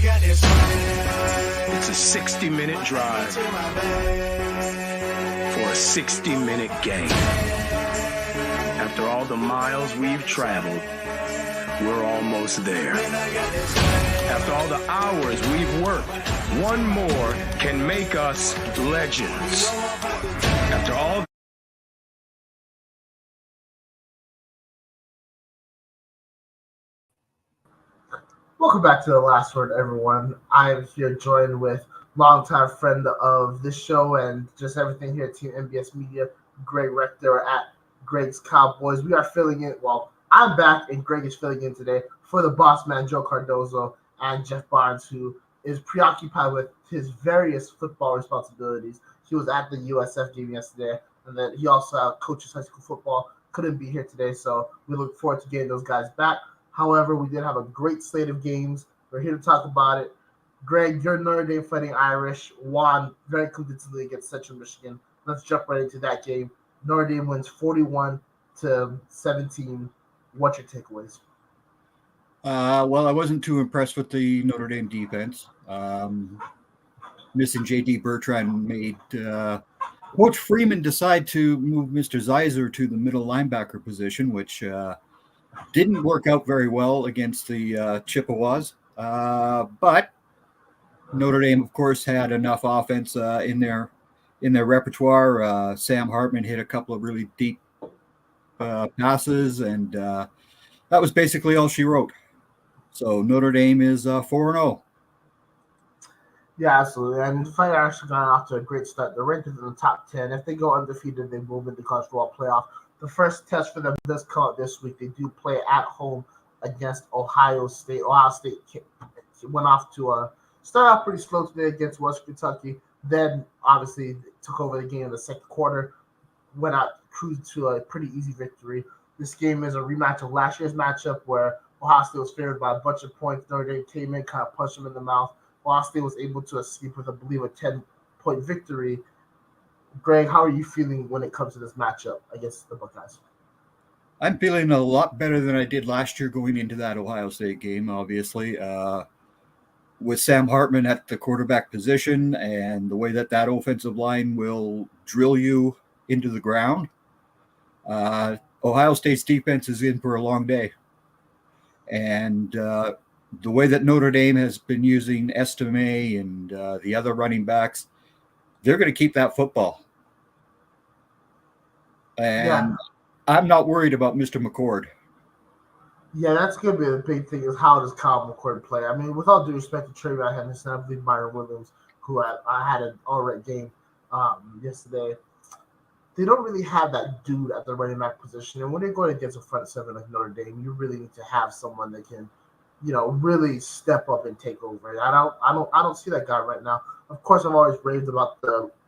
It's a 60-minute drive for a 60-minute game. After all the miles we've traveled, we're almost there. After all the hours we've worked, one more can make us legends. After all. Welcome back to The Last Word, everyone. I am here joined with longtime friend of this show and just everything here at Team MBS Media, Greg Rector at Greg's Cowboys. We are filling in. Well, I'm back and Greg is filling in today for the boss man, Joe Cardozo, and Jeff Barnes, who is preoccupied with his various football responsibilities. He was at the USF game yesterday, and then he also coaches high school football. Couldn't be here today, so we look forward to getting those guys back. However, we did have a great slate of games. We're here to talk about it. Greg, your Notre Dame Fighting Irish won very convincingly against Central Michigan. Let's jump right into that game. Notre Dame wins 41-17. What's your takeaways? Well, I wasn't too impressed with the Notre Dame defense. Missing J.D. Bertrand made Coach Freeman decide to move Mr. Zeiser to the middle linebacker position, which didn't work out very well against the Chippewas. But Notre Dame, of course, had enough offense in their repertoire. Sam Hartman hit a couple of really deep passes, and that was basically all she wrote. So Notre Dame is 4-0. Yeah, absolutely. And the Fighting Irish have gone off to a great start. They're ranked in the top 10. If they go undefeated, they move into the college football playoff. The first test for them does come out this week. They do play at home against Ohio State. Ohio State went off to start off pretty slow today against West Kentucky. Then, obviously, took over the game in the second quarter. Went out, cruised to a pretty easy victory. This game is a rematch of last year's matchup where Ohio State was favored by a bunch of points. Notre Dame came in, kind of punched them in the mouth. Ohio State was able to escape with, I believe, a 10-point victory. Greg, how are you feeling when it comes to this matchup against the Buckeyes? I'm feeling a lot better than I did last year going into that Ohio State game, obviously. With Sam Hartman at the quarterback position and the way that offensive line will drill you into the ground, Ohio State's defense is in for a long day. And the way that Notre Dame has been using Estime and the other running backs, they're going to keep that football. And I'm not worried about Mr. McCord. Yeah, that's going to be the big thing is how does Kyle McCord play? I mean, with all due respect to TreVeyon Henderson, I believe Byron Williams, who I had an all-right game yesterday, they don't really have that dude at the running back position. And when they're going against a front seven like Notre Dame, you really need to have someone that can, really step up and take over. And I don't see that guy right now. Of course, I've always raved about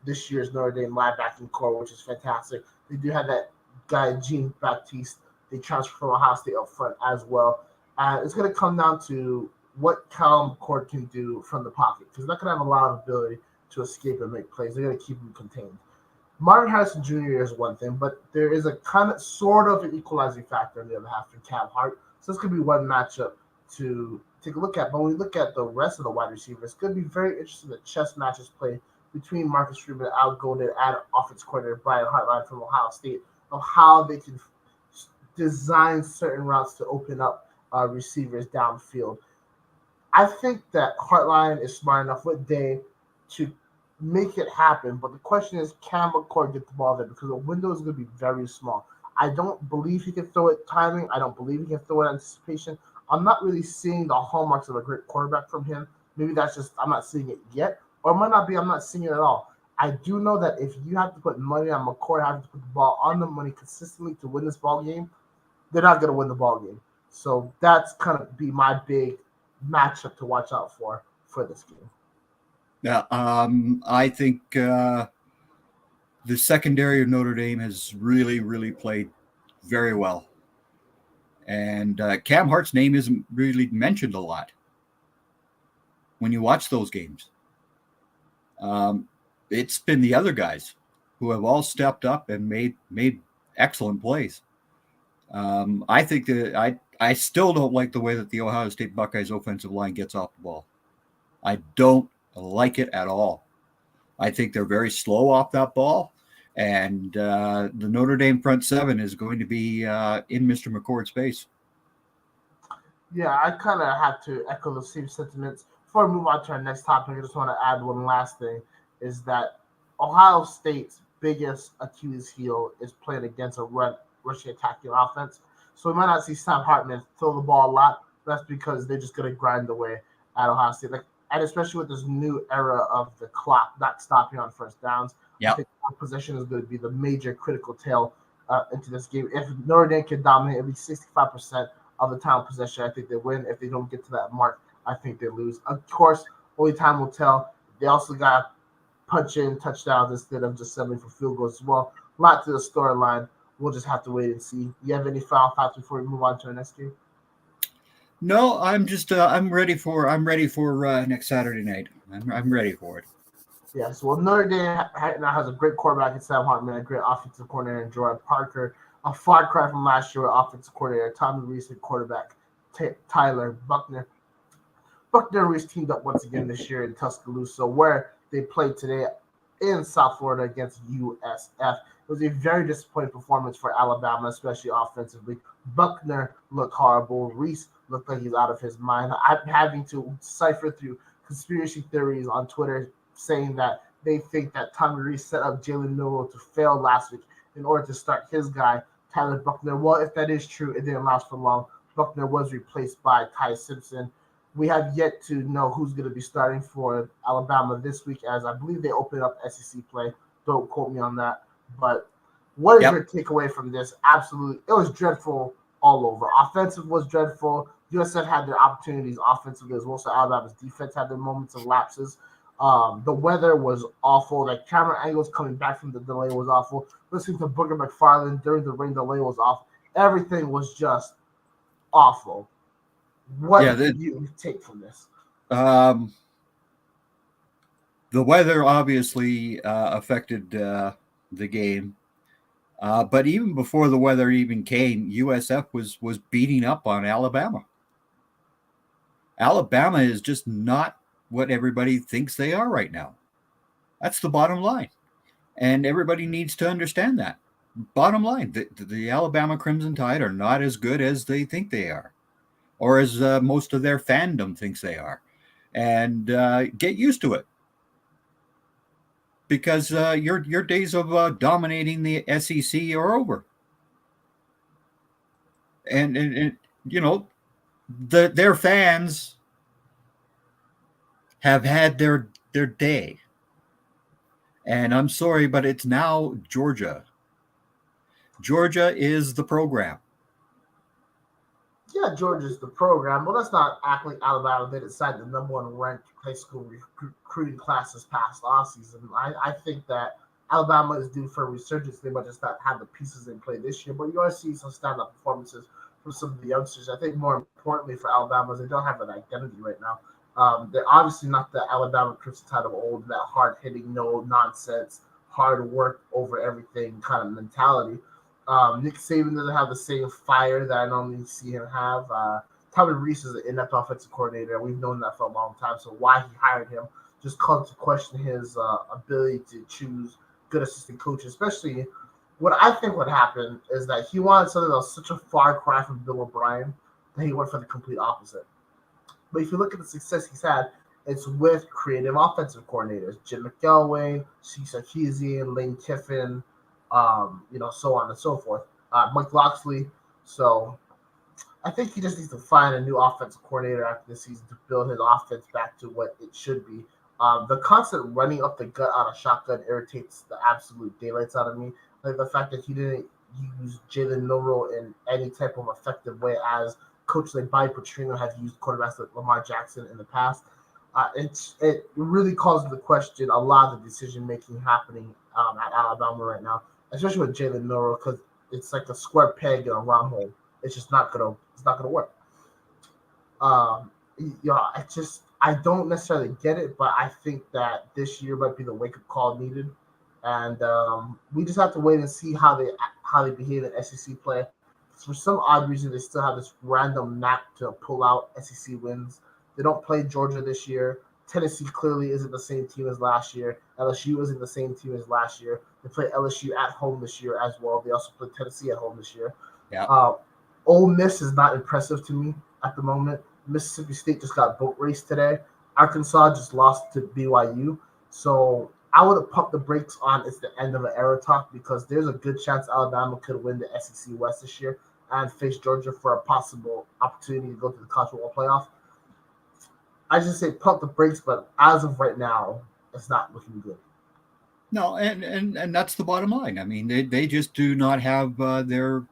this year's Notre Dame linebacking core, which is fantastic. They do have that guy Jean Baptiste. They transfer from Ohio State up front as well. It's going to come down to what Kyle McCord can do from the pocket because they're not going to have a lot of ability to escape and make plays. They're going to keep him contained. Marvin Harrison Jr. is one thing, but there is a kind of sort of an equalizing factor on the other half in Cam Hart. So this could be one matchup to take a look at. But when we look at the rest of the wide receivers, it's going to be very interesting the chess matches played between Marcus Freeman, Al Golden, and offense coordinator Brian Hartline from Ohio State of how they can design certain routes to open up receivers downfield. I think that Hartline is smart enough with Day to make it happen, but the question is, can McCord get the ball there? Because the window is going to be very small. I don't believe he can throw it timing. I don't believe he can throw it anticipation. I'm not really seeing the hallmarks of a great quarterback from him. Maybe that's just I'm not seeing it yet, or it might not be I'm not seeing it at all. I do know that if you have to put money on McCord having to put the ball on the money consistently to win this ball game, they're not going to win the ball game. So that's kind of be my big matchup to watch out for this game. Yeah, I think the secondary of Notre Dame has really, really played very well. And Cam Hart's name isn't really mentioned a lot when you watch those games. It's been the other guys who have all stepped up and made excellent plays. I think that I still don't like the way that the Ohio State Buckeyes offensive line gets off the ball. I don't like it at all. I think they're very slow off that ball. And the Notre Dame front seven is going to be in Mr. McCord's face. Yeah, I kind of have to echo the same sentiments. Before we move on to our next topic, I just want to add one last thing: is that Ohio State's biggest Achilles heel is playing against a rushing attacking offense. So we might not see Sam Hartman throw the ball a lot. That's because they're just going to grind away at Ohio State. And especially with this new era of the clock not stopping on first downs, I Yep. think possession is going to be the major critical tail into this game. If Notre Dame can dominate at least 65% of the time possession, I think they win. If they don't get to that mark, I think they lose. Of course, only time will tell. They also got punch in touchdowns instead of just settling for field goals as well. A lot to the storyline. We'll just have to wait and see. You have any final thoughts before we move on to our next game? No, I'm just I'm ready for next Saturday night. I'm ready for it. Yes. Well, Notre Dame now has a great quarterback in Sam Hartman, a great offensive coordinator in Jordan Parker, a far cry from last year with offensive coordinator Tommy Rees and quarterback Tyler Buckner. Buckner and Rees teamed up once again this year in Tuscaloosa, where they played today in South Florida against USF. It was a very disappointing performance for Alabama, especially offensively. Buckner looked horrible. Rees looked like he's out of his mind. I'm having to cipher through conspiracy theories on Twitter saying that they think that Tommy Rees set up Jalen Milroe to fail last week in order to start his guy, Tyler Buckner. Well, if that is true, it didn't last for long. Buckner was replaced by Ty Simpson. We have yet to know who's going to be starting for Alabama this week, as I believe they open up SEC play. Don't quote me on that. But what is your takeaway from this? Absolutely. It was dreadful all over. Offensive was dreadful. USF had their opportunities offensively as well, so Alabama's defense had their moments of lapses. The weather was awful. Like camera angles coming back from the delay was awful. Listening to Booger McFarland during the rain delay was awful. Everything was just awful. What did you take from this? The weather obviously affected the game, but even before the weather even came, USF was beating up on Alabama. Alabama is just not what everybody thinks they are right now. That's the bottom line, and everybody needs to understand that. Bottom line, the Alabama Crimson Tide are not as good as they think they are, or as most of their fandom thinks they are. And get used to it, because your days of dominating the SEC are over. And you know, their fans have had their day. And I'm sorry, but it's now Georgia. Georgia is the program. Yeah, Georgia's the program. Well, let's not act like Alabama didn't decide the number one ranked high school recruiting class this past offseason. I think that Alabama is due for a resurgence. They might just not have the pieces in play this year, but you are seeing some stand-up performances from some of the youngsters. I think more importantly for Alabama is they don't have an identity right now. They're obviously not the Alabama Crimson Tide of old, that hard-hitting, no-nonsense, hard work over everything kind of mentality. Nick Saban doesn't have the same fire that I normally see him have. Tommy Rees is an inept offensive coordinator. We've known that for a long time. So why he hired him just calls to question his ability to choose good assistant coaches. Especially, what I think would happen is that he wanted something that was such a far cry from Bill O'Brien that he went for the complete opposite. But if you look at the success he's had, it's with creative offensive coordinators: Jim McElwain, Steve Sarkisian, Lane Kiffin. So on and so forth. Mike Locksley. So I think he just needs to find a new offensive coordinator after this season to build his offense back to what it should be. The constant running up the gut out of shotgun irritates the absolute daylights out of me. Like the fact that he didn't use Jalen Milroe in any type of effective way, as coach like Bobby Petrino has used quarterbacks like Lamar Jackson in the past. It really calls into question a lot of the decision making happening at Alabama right now, especially with Jalen Milroe, because it's like a square peg in a round hole. It's just not gonna work. I don't necessarily get it, but I think that this year might be the wake up call needed, and we just have to wait and see how they behave in SEC play. For some odd reason, they still have this random knack to pull out SEC wins. They don't play Georgia this year. Tennessee clearly isn't the same team as last year. LSU isn't the same team as last year. They play LSU at home this year as well. They also play Tennessee at home this year. Yeah. Ole Miss is not impressive to me at the moment. Mississippi State just got boat raced today. Arkansas just lost to BYU. So I would have pumped the brakes on it's the end of an era talk because there's a good chance Alabama could win the SEC West this year and face Georgia for a possible opportunity to go to the college football playoff. I just say pump the brakes, but as of right now, it's not looking good. No, and that's the bottom line. I mean, they just do not have their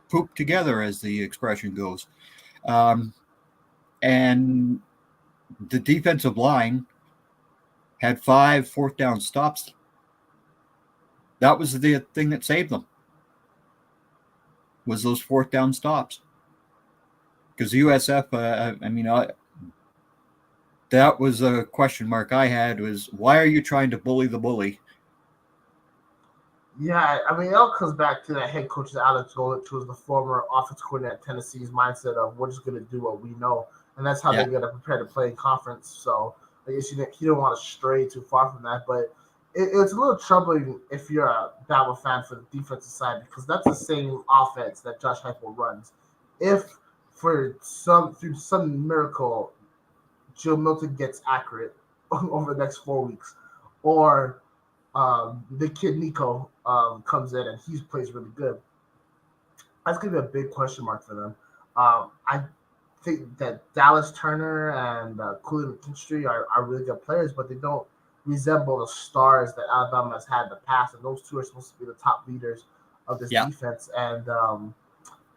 poop together, as the expression goes. And the defensive line had 5 fourth down stops. That was the thing that saved them, was those fourth down stops. Because USF, that was a question mark I had, was why are you trying to bully the bully? Yeah, I mean, it all comes back to that head coach, Alex Golich, who was the former offense coordinator at Tennessee's mindset of we're just going to do what we know. And that's how they're going to prepare to play in conference. So I guess he didn't want to stray too far from that. But it's a little troubling if you're a Bama fan for the defensive side because that's the same offense that Josh Heupel runs. If through some miracle, Joe Milton gets accurate over the next 4 weeks, or the kid Nico comes in and he plays really good, that's going to be a big question mark for them. I think that Dallas Turner and Cooley McKinstry are really good players, but they don't resemble the stars that Alabama has had in the past, and those two are supposed to be the top leaders of this defense. And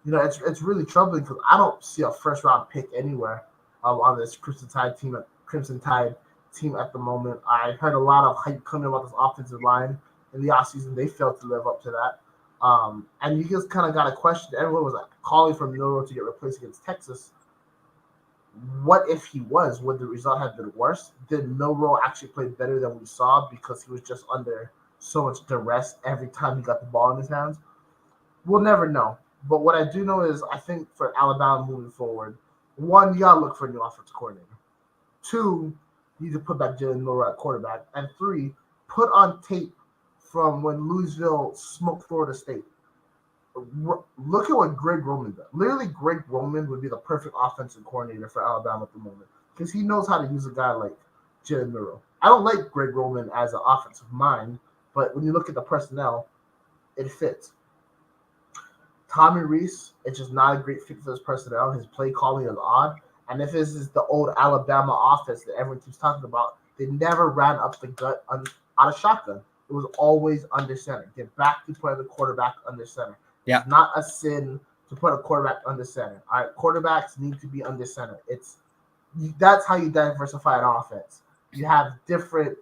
it's really troubling because I don't see a first round pick anywhere on this Crimson Tide team at the moment. I heard a lot of hype coming about this offensive line in the offseason. They failed to live up to that. And you just kind of got a question. Everyone was calling for Milroe to get replaced against Texas. What if he was? Would the result have been worse? Did Milroe actually play better than we saw because he was just under so much duress every time he got the ball in his hands? We'll never know. But what I do know is I think for Alabama moving forward, 1, you got to look for a new offensive coordinator. 2, you need to put back Jalen Milroe at quarterback. And 3, put on tape from when Louisville smoked Florida State. Look at what Greg Roman does. Literally, Greg Roman would be the perfect offensive coordinator for Alabama at the moment because he knows how to use a guy like Jalen Milroe. I don't like Greg Roman as an offensive mind, but when you look at the personnel, it fits. Tommy Rees, it's just not a great fit for his personnel. His play calling is odd. And if this is the old Alabama offense that everyone keeps talking about, they never ran up the gut out of shotgun. It was always under center. Get back to putting the quarterback under center. Yeah. It's not a sin to put a quarterback under center. All right, quarterbacks need to be under center. That's how you diversify an offense. You have different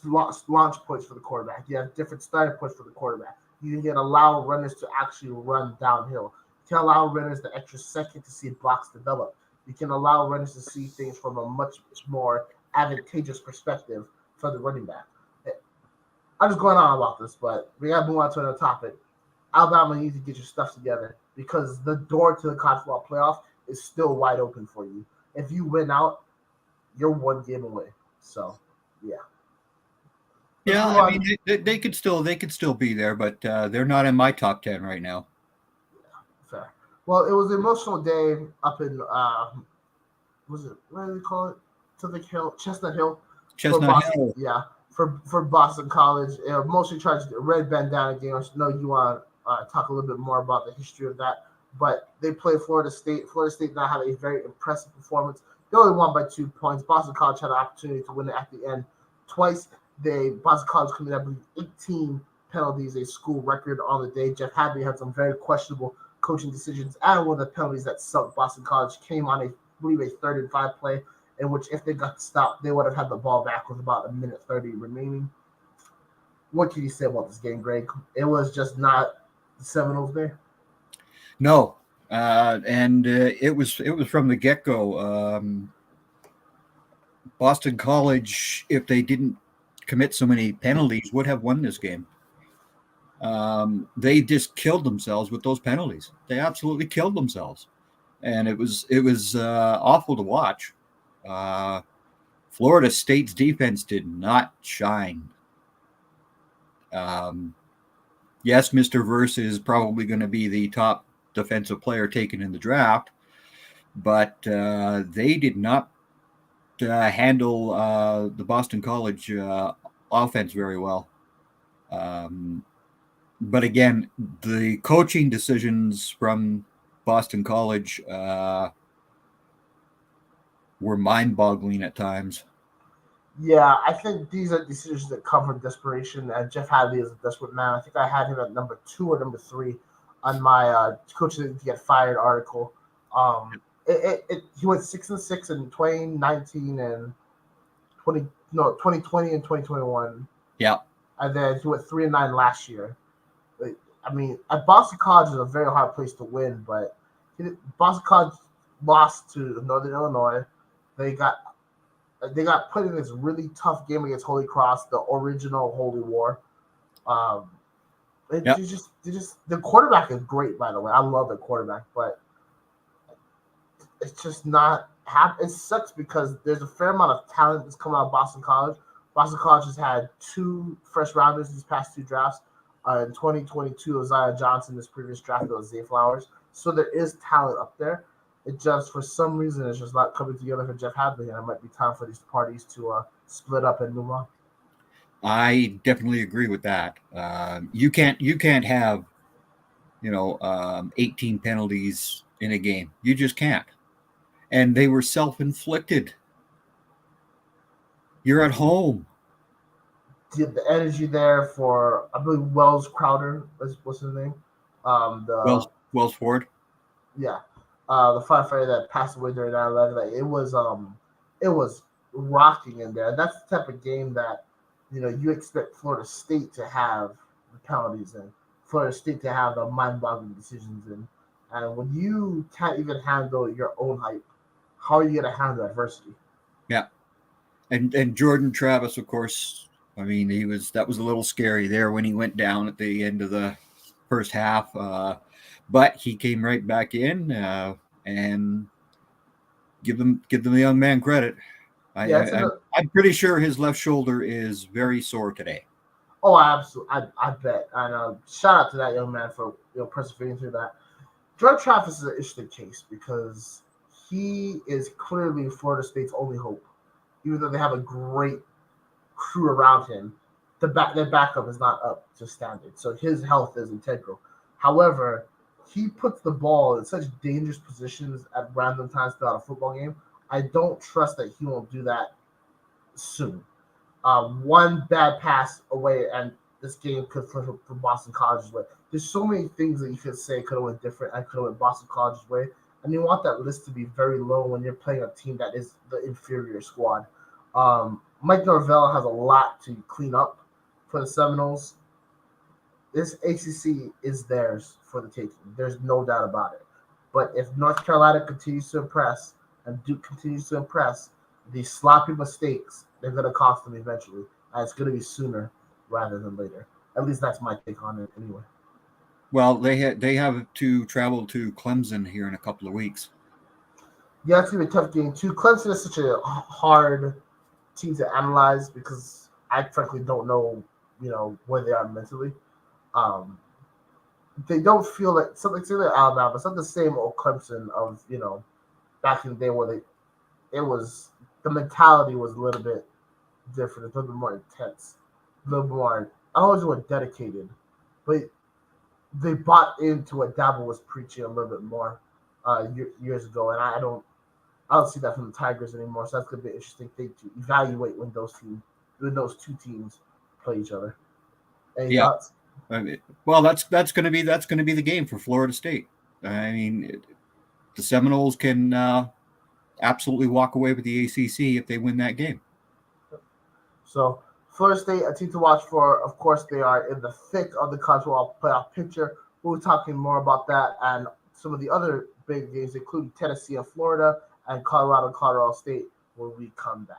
launch points for the quarterback. You have different starting points for the quarterback. You can allow runners to actually run downhill. You can allow runners the extra second to see blocks develop. You can allow runners to see things from a much more advantageous perspective for the running back. I'm just going on about this, but we got to move on to another topic. Alabama needs to get your stuff together because the door to the college football playoff is still wide open for you. If you win out, you're 1 game away. So, yeah. Yeah, I mean they could still be there, but they're not in my top 10 right now. Yeah, fair. Well, it was an emotional day up in what do they call it? Chestnut Hill. Hill. Yeah, for Boston College. Mostly tried to red bandana game. I know you want to talk a little bit more about the history of that, but they played Florida State. Florida State now had a very impressive performance. They only won by 2 points. Boston College had an opportunity to win it at the end twice. Boston College committed, I believe, 18 penalties, a school record on the day. Jeff Hadley had some very questionable coaching decisions, and one of the penalties that sunk Boston College came on a 3rd and 5 play, in which if they got stopped, they would have had the ball back with about 1:30 remaining. What can you say about this game, Greg? It was just not the Seminoles there. No, and it was from the get-go. Boston College, if they didn't commit so many penalties, would have won this game. They just killed themselves with those penalties. They absolutely killed themselves, and it was awful to watch. Florida State's defense did not shine. Yes, Mr. Verse is probably going to be the top defensive player taken in the draft, but they did not handle the Boston College offense very well. But again, the coaching decisions from Boston College were mind-boggling at times. Yeah, I think these are decisions that come from desperation, and Jeff Hadley is a desperate man. I think I had him at number 2 or number 3 on my coaches to get fired article. He went 6-6 in 2019 and 2020 and 2021. Yeah, and then he went 3-9 last year. I mean, at Boston College is a very hard place to win, but Boston College lost to Northern Illinois. They got put in this really tough game against Holy Cross, the original Holy War. The quarterback is great, by the way. I love the quarterback, but it's just not happen. It sucks because there's a fair amount of talent that's coming out of Boston College. Boston College has had 2 first rounders these past 2 drafts. In 2022, Isaiah Johnson. This previous draft, it was Zay Flowers. So there is talent up there. It just, for some reason, it's just not coming together for Jeff Hadley, and it might be time for these parties to split up and move on. I definitely agree with that. You can't have 18 penalties in a game. You just can't. And they were self-inflicted. You're at home. The energy there for, I believe, Wells Crowder, what's his name? Wells Ford. Yeah. The firefighter that passed away during 9/11. Like, it was rocking in there. That's the type of game that, you expect Florida State to have the penalties in, Florida State to have the mind-boggling decisions in. And when you can't even handle your own hype, how are you going to handle adversity? Yeah. And Jordan Travis, of course, I mean, that was a little scary there when he went down at the end of the first half. But he came right back in, and give the young man credit. I'm pretty sure his left shoulder is very sore today. Oh, absolutely. I bet. And shout out to that young man for persevering through that. Jordan Travis is an interesting case because he is clearly Florida State's only hope. Even though they have a great crew around him, their backup is not up to standard. So his health is integral. However, he puts the ball in such dangerous positions at random times throughout a football game. I don't trust that he won't do that soon. One bad pass away, and this game could flip from Boston College's way. There's so many things that you could say could have went different and could have went Boston College's way. And you want that list to be very low when you're playing a team that is the inferior squad. Mike Norvell has a lot to clean up for the Seminoles. This ACC is theirs for the taking. There's no doubt about it. But if North Carolina continues to impress and Duke continues to impress, these sloppy mistakes, they're going to cost them eventually. And it's going to be sooner rather than later. At least that's my take on it anyway. Well, they have to travel to Clemson here in a couple of weeks. Yeah, it's going to be a tough game too. Clemson is such a hard team to analyze because I frankly don't know, where they are mentally. They don't feel like something like Alabama. It's not the same old Clemson of back in the day where the mentality was a little bit different, a little bit more intense, a little more. I always want dedicated, but they bought into what Dabo was preaching a little bit more years ago, and I don't see that from the Tigers anymore. So that's gonna be an interesting thing to evaluate when those two teams play each other. Any thoughts? Well, that's going to be the game for Florida State. I mean, the Seminoles can absolutely walk away with the ACC if they win that game. So Florida State, a team to watch for. Of course, they are in the thick of the college football playoff picture. We'll be talking more about that and some of the other big games, including Tennessee and Florida and Colorado State, when we come back.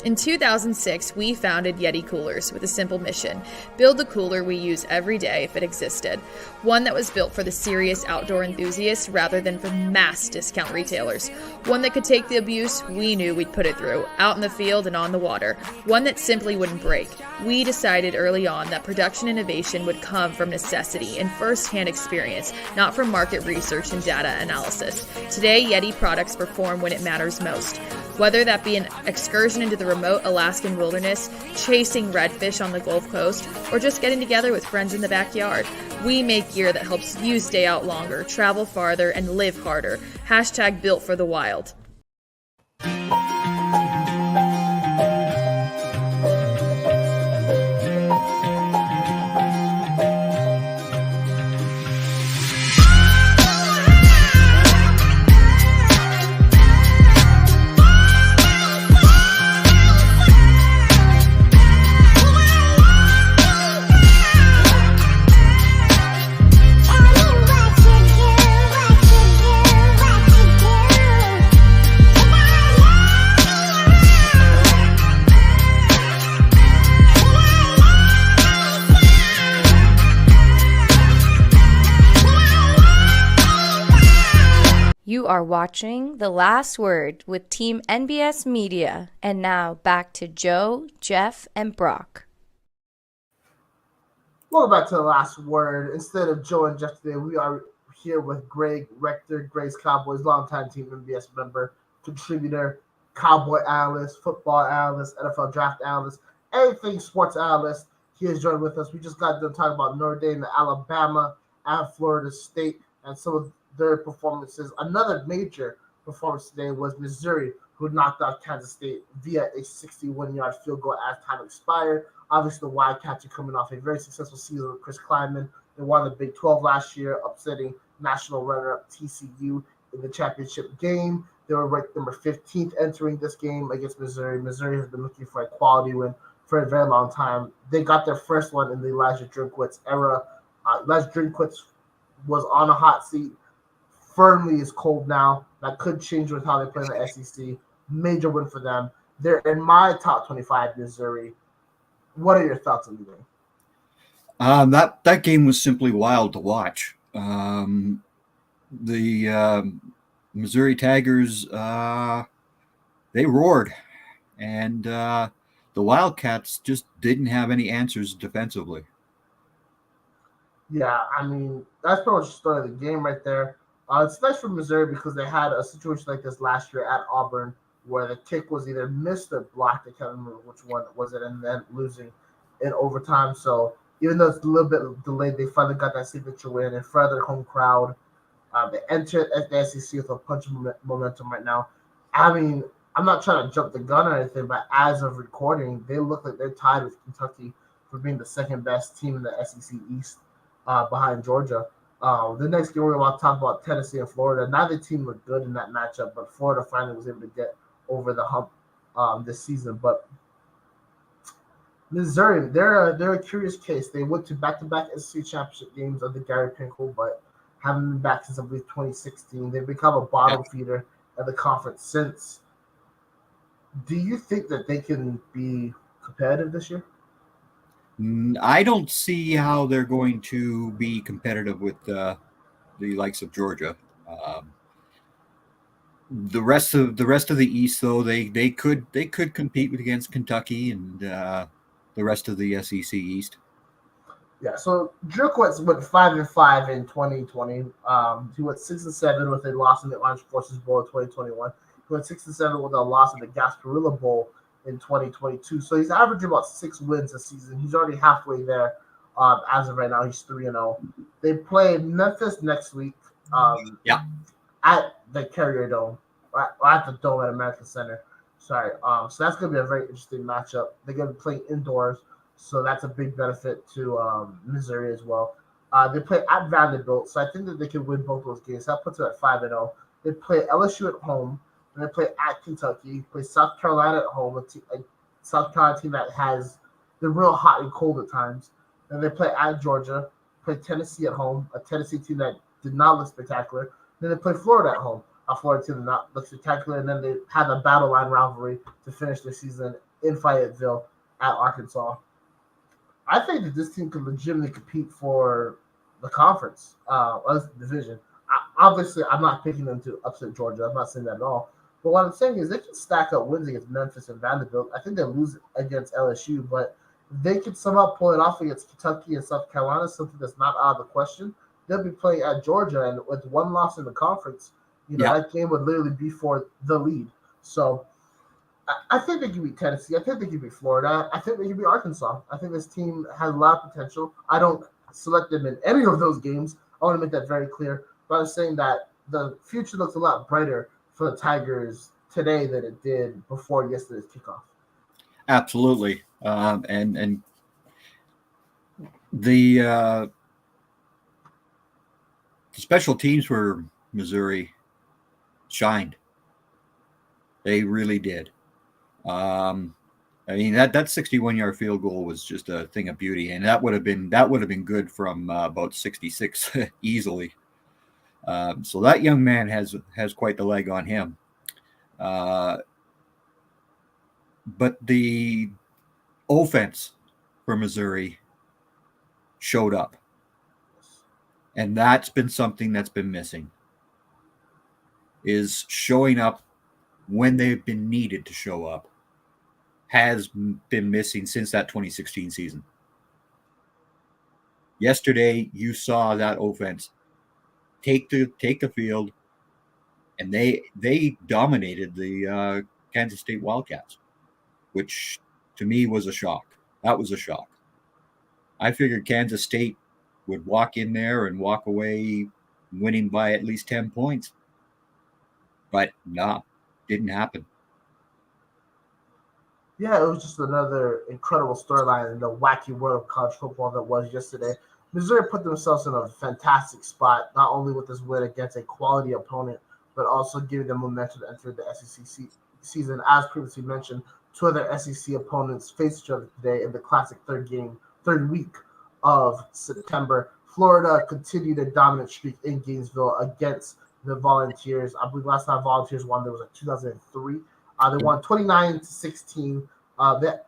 In 2006, we founded Yeti Coolers with a simple mission: build the cooler we use every day if it existed. One that was built for the serious outdoor enthusiasts rather than for mass discount retailers. One that could take the abuse we knew we'd put it through, out in the field and on the water. One that simply wouldn't break. We decided early on that production innovation would come from necessity and first-hand experience, not from market research and data analysis. Today, Yeti products perform when it matters most. Whether that be an excursion into the remote Alaskan wilderness, chasing redfish on the Gulf Coast, or just getting together with friends in the backyard, we make gear that helps you stay out longer, travel farther, and live harder. Hashtag built for the wild. You are watching The Last Word with Team NBS Media. And now back to Joe, Jeff, and Brock. Welcome back to The Last Word. Instead of Joe and Jeff today, we are here with Greg Rector, Gray's Cowboys, longtime Team NBS member, contributor, Cowboy analyst, football analyst, NFL draft analyst, anything sports analyst. He has joined with us. We just got done talking about Notre Dame, Alabama, and Florida State, and some of their performances. Another major performance today was Missouri, who knocked out Kansas State via a 61-yard field goal as time expired. Obviously, the Wildcats are coming off a very successful season with Chris Klieman. They won the Big 12 last year, upsetting national runner-up TCU in the championship game. They were ranked number 15th entering this game against Missouri. Missouri has been looking for a quality win for a very long time. They got their first one in the Elijah Drinkwitz era. Elijah Drinkwitz was on a hot seat. Firmly is cold now. That could change with how they play in the SEC. Major win for them. They're in my top 25, Missouri. What are your thoughts on the game? That game was simply wild to watch. The Missouri Tigers, they roared, and the Wildcats just didn't have any answers defensively. Yeah, I mean, that's pretty much the story of the game right there. It's nice for Missouri because they had a situation like this last year at Auburn where the kick was either missed or blocked. I can't remember which one was it, and then losing in overtime. So even though it's a little bit delayed, they finally got that signature win in front of their home crowd. They entered the SEC with a punch of momentum right now. I mean, I'm not trying to jump the gun or anything, but as of recording, they look like they're tied with Kentucky for being the second best team in the SEC East behind Georgia. The next game we're about to talk about Tennessee and Florida. Neither team looked good in that matchup, but Florida finally was able to get over the hump this season. But Missouri, they're a curious case. They went to back-to-back SEC championship games under Gary Pinkel, but haven't been back since I believe 2016. They've become a bottom feeder at the conference since. Do you think that they can be competitive this year? I don't see how they're going to be competitive with the likes of Georgia. The rest of the East, though, they could compete against Kentucky and the rest of the SEC East. Yeah. So Drinkwitz went 5-5 in 2020. He went 6-7 with a loss in the Orange Forces Bowl in 2021. He went 6-7 with a loss in the Gasparilla Bowl in 2022. So he's averaging about 6 wins a season. He's already halfway there. As of right now, he's 3-0. They play Memphis next week. At the Carrier Dome, or at the Dome at American Center. Sorry. So that's going to be a very interesting matchup. They're going to be playing indoors, so that's a big benefit to Missouri as well. They play at Vanderbilt, so I think that they can win both those games. That puts them at 5-0. They play LSU at home, and they play at Kentucky. Play South Carolina at home, a South Carolina team that they're real hot and cold at times. And they play at Georgia. Play Tennessee at home, a Tennessee team that did not look spectacular. Then they play Florida at home, a Florida team that did not look spectacular. And then they had a battle line rivalry to finish their season in Fayetteville at Arkansas. I think that this team could legitimately compete for the conference, the division. Obviously, I'm not picking them to upset Georgia. I'm not saying that at all. But what I'm saying is they can stack up wins against Memphis and Vanderbilt. I think they lose against LSU, but they could somehow pull it off against Kentucky and South Carolina, something that's not out of the question. They'll be playing at Georgia, and with one loss in the conference, that game would literally be for the lead. So I think they can beat Tennessee. I think they can beat Florida. I think they can beat Arkansas. I think this team has a lot of potential. I don't select them in any of those games. I want to make that very clear. But I'm saying that the future looks a lot brighter for the Tigers today than it did before yesterday's kickoff. Absolutely. And the special teams for Missouri shined. They really did. I mean, that 61-yard field goal was just a thing of beauty, and that would have been good from about 66 easily. So that young man has quite the leg on him. But the offense for Missouri showed up, and that's been something that's been missing. Is showing up when they've been needed to show up. Has been missing since that 2016 season. Yesterday, you saw that offense take the field, and they dominated the Kansas State Wildcats, which to me was a shock. That was a shock. I figured Kansas State would walk in there and walk away winning by at least 10 points, but no, didn't happen. Yeah, it was just another incredible storyline in the wacky world of college football that was yesterday. Missouri put themselves in a fantastic spot, not only with this win against a quality opponent, but also giving them momentum to enter the SEC season. As previously mentioned, two other SEC opponents face each other today in the classic third week of September. Florida continued a dominant streak in Gainesville against the Volunteers. I believe last time Volunteers won, there was 2003. They won 29-16. That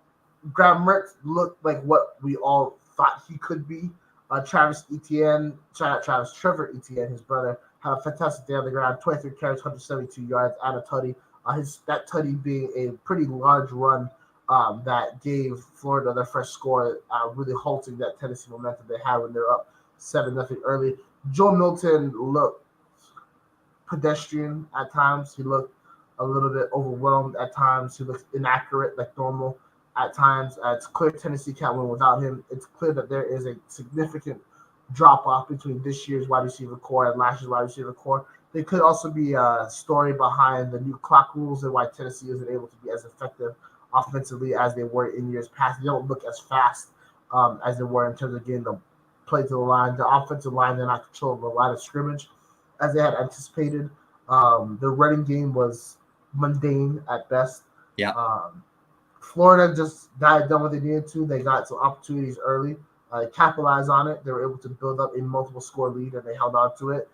Graham Mertz looked like what we all thought he could be. Trevor Etienne, his brother, had a fantastic day on the ground. 23 carries, 172 yards, and a tutty. That tutty being a pretty large run that gave Florida their first score, really halting that Tennessee momentum they had when they're up 7-0 early. Joe Milton looked pedestrian at times. He looked a little bit overwhelmed at times. He looks inaccurate, like normal at times. It's clear Tennessee can't win without him. It's clear that there is a significant drop-off between this year's wide receiver core and last year's wide receiver core. There could also be a story behind the new clock rules and why Tennessee isn't able to be as effective offensively as they were in years past. They don't look as fast as they were in terms of getting the play to the line. The offensive line, they're not controlling the line of scrimmage as they had anticipated. The running game was mundane at best. Yeah. Florida just done what they needed to. They got some opportunities early. They capitalized on it. They were able to build up a multiple score lead, and they held on to it.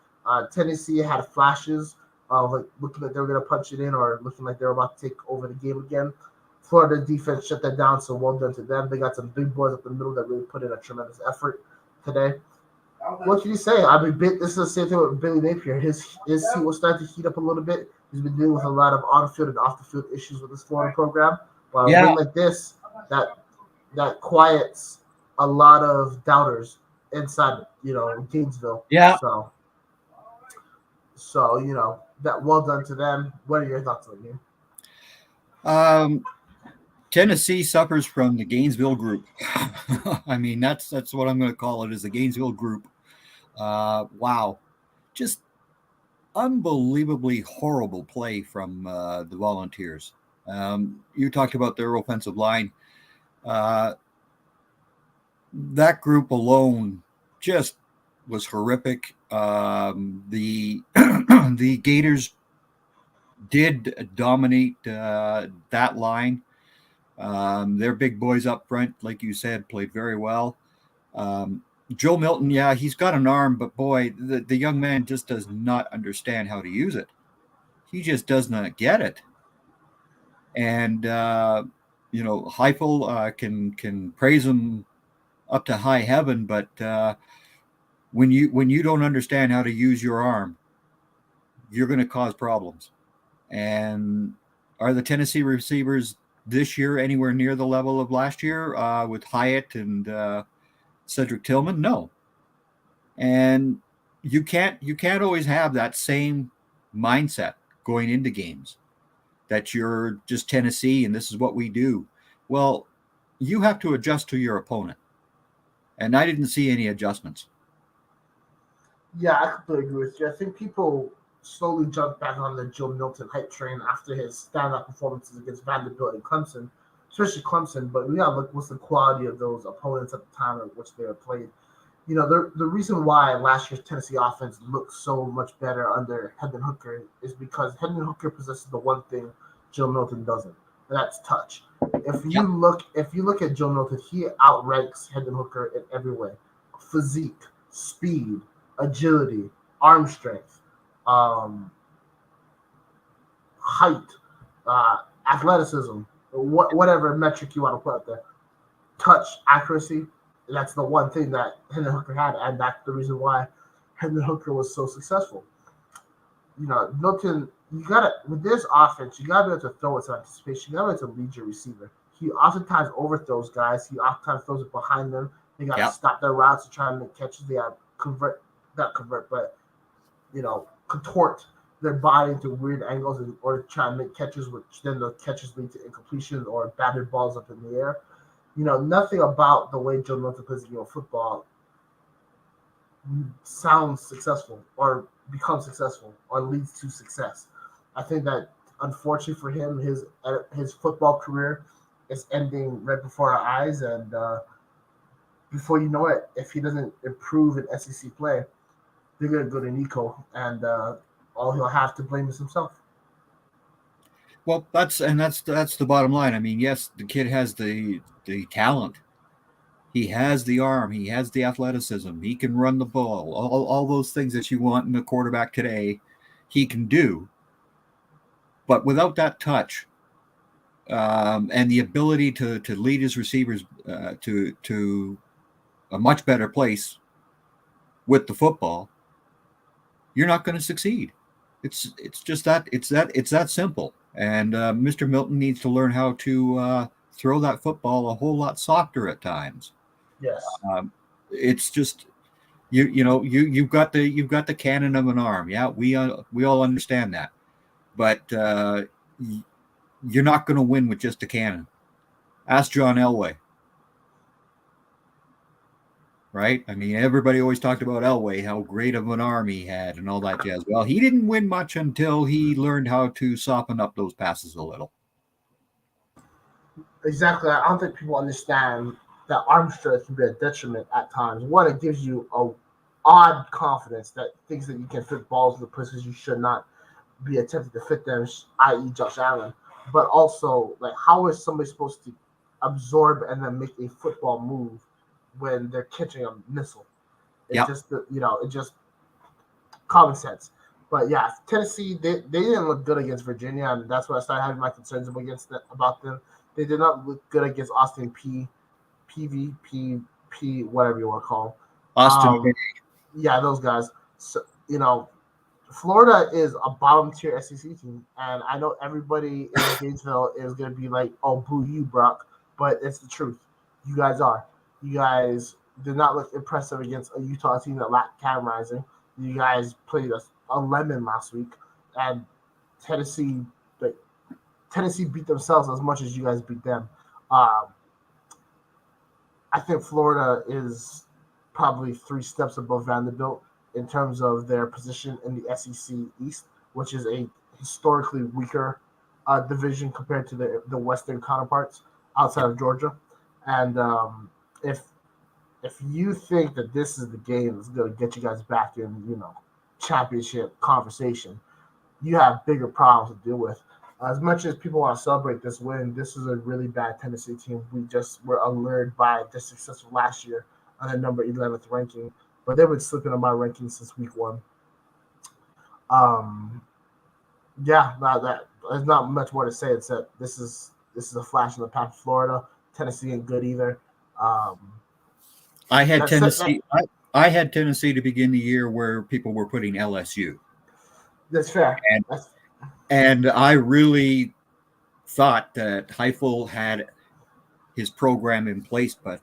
Tennessee had flashes of looking like they were going to punch it in or looking like they were about to take over the game again. Florida defense shut that down, so well done to them. They got some big boys up the middle that really put in a tremendous effort today. What can you say? I mean, this is the same thing with Billy Napier. His seat will start to heat up a little bit. He's been dealing with a lot of on-field and off-the-field issues with this Florida program. But a win like this, that quiets a lot of doubters inside, Gainesville. Yeah. So that well done to them. What are your thoughts on you? Tennessee suffers from the Gainesville group. I mean, that's what I'm going to call it, is the Gainesville group. Wow. Just unbelievably horrible play from the Volunteers. You talked about their offensive line. That group alone just was horrific. The the Gators did dominate that line. Their big boys up front, like you said, played very well. Joe Milton, yeah, he's got an arm, but boy, the young man just does not understand how to use it. He just does not get it. And Heifel can praise him up to high heaven, but when you don't understand how to use your arm, you're going to cause problems. And are the Tennessee receivers this year anywhere near the level of last year with Hyatt and Cedric Tillman? No. And you can't always have that same mindset going into games that you're just Tennessee and this is what we do. Well, you have to adjust to your opponent. And I didn't see any adjustments. Yeah, I completely agree with you. I think people slowly jumped back on the Joe Milton hype train after his stand-up performances against Vanderbilt and Clemson, especially Clemson. But we gotta look what's the quality of those opponents at the time at which they were played. The reason why last year's Tennessee offense looked so much better under Hendon Hooker is because Hendon Hooker possesses the one thing Joe Milton doesn't, and that's touch. If you look at Joe Milton, he outranks Hendon Hooker in every way: physique, speed, agility, arm strength, height, athleticism, whatever metric you want to put out there. Touch, accuracy. That's the one thing that Hendon Hooker had, and that's the reason why Hendon Hooker was so successful. Milton, with this offense, you gotta be able to throw it to anticipation. You gotta be able to lead your receiver. He oftentimes overthrows guys. He oftentimes throws it behind them. They gotta stop their routes to try and make catches. They gotta contort their body into weird angles in order to try and make catches, which then the catches lead to incompletion or batted balls up in the air. Nothing about the way Joe Milton plays football sounds successful or becomes successful or leads to success. I think that, unfortunately for him, his football career is ending right before our eyes, and before you know it, if he doesn't improve in SEC play, they're going to go to Nico, and all he'll have to blame is himself. Well, that's the bottom line. I mean, yes, the kid has the talent. He has the arm. He has the athleticism. He can run the ball. All those things that you want in a quarterback today, he can do. But without that touch and the ability to lead his receivers to a much better place with the football, you're not going to succeed. It's just that it's that simple. And Mr. Milton needs to learn how to throw that football a whole lot softer at times. Yes. It's just you've got the cannon of an arm. Yeah, we all understand that, but you're not going to win with just a cannon. Ask John Elway. Right? I mean, everybody always talked about Elway, how great of an arm he had and all that jazz. Well, he didn't win much until he learned how to soften up those passes a little. Exactly. I don't think people understand that arm strength can be a detriment at times. One, it gives you a odd confidence that thinks that you can fit balls in the places you should not be attempting to fit them, i.e. Josh Allen. But also, how is somebody supposed to absorb and then make a football move when they're catching a missile? It's just common sense. But yeah, Tennessee, they didn't look good against Virginia, and that's why I started having my concerns about them. They did not look good against Austin PVP, whatever you want to call them. Austin. Yeah, those guys. So, Florida is a bottom tier SEC team, and I know everybody in Gainesville is going to be like, "Oh, boo you, Brock," but it's the truth. You guys are. You guys did not look impressive against a Utah team that lacked camerizing. You guys played a lemon last week, and Tennessee beat themselves as much as you guys beat them. I think Florida is probably 3 steps above Vanderbilt in terms of their position in the SEC East, which is a historically weaker division compared to the Western counterparts outside of Georgia. And if you think that this is the game that's going to get you guys back in, championship conversation, you have bigger problems to deal with. As much as people want to celebrate this win, this is a really bad Tennessee team. We just were allured by their success of last year on their number 11th ranking, but they've been slipping on my ranking since week 1. There's not much more to say except this is this is a flash in the pan for Florida. Tennessee ain't good either. I had That's it, Tennessee. I had Tennessee to begin the year where people were putting LSU, That's fair. and That's and I really thought that Heifel had his program in place, but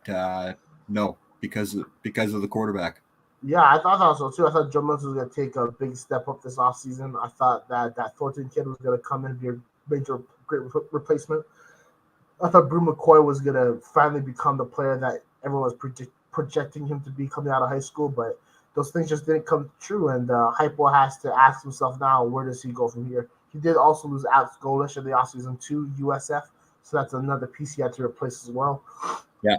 no, because of the quarterback. Yeah, I thought so too. I thought Joe Milton was going to take a big step up this offseason. I thought that Thornton kid was going to come in and be a major great replacement. I thought Brew McCoy was going to finally become the player that everyone was projecting him to be coming out of high school, but those things just didn't come true. And Hypo has to ask himself now, where does he go from here? He did also lose Alex Golish in the offseason to USF, so that's another piece he had to replace as well. Yeah.